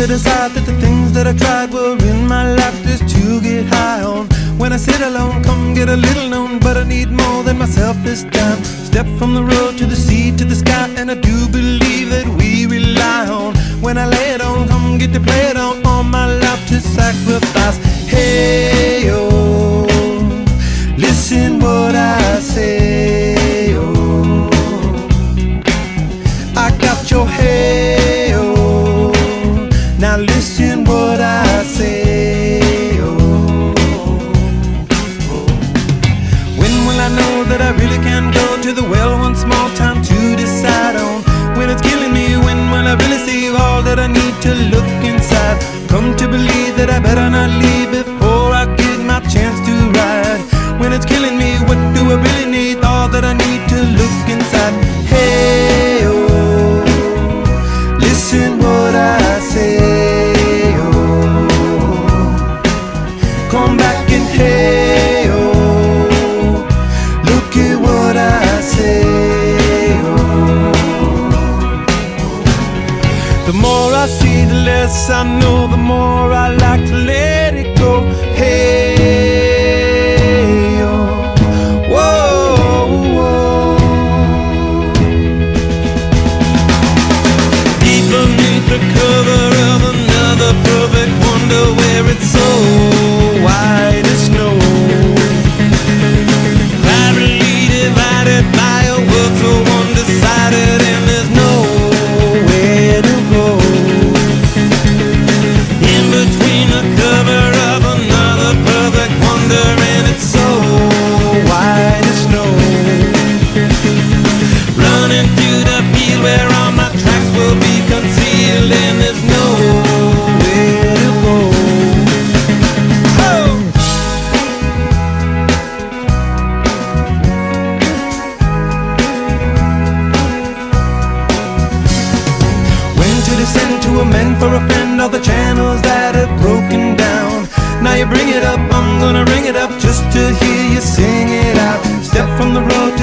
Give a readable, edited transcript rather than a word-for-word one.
to decide that the things that I tried were in my life just to get high on. When I sit alone, come get a little known, but I need more than myself this time. Step from the road to the sea to the sky, and I do believe that we rely on. When I lay it on, come get to play it on, all my life to sacrifice. Hey, oh, listen what I say, oh, I got your hey, oh, now listen what I say, oh, when will I know that I really can go to the well one small time to decide on? When it's killing me, when will I really see all that I need to look inside? Come to believe that I better not leave before I get my chance to ride. When it's killing me, what do I really need? All that I need to look inside. Hey, oh, listen what I say, oh, come back and hey, oh, look at what I say, oh. The more I see, the less I know, the more I like to let it go. Hey, oh, whoa, whoa. Deep beneath the cover of another perfect wonder, where it's so white as snow, clarity divided by a world so undecided, and there's nowhere to go. In between the cover of another perfect wonder, and it's so white as snow, running through the field where all my tracks will be concealed, and there's nowhere to go. Oh! When to descend to amend for a friend all the channels that have broken down. Now you bring it up, I'm gonna ring it up just to hear you sing it out. Step from the road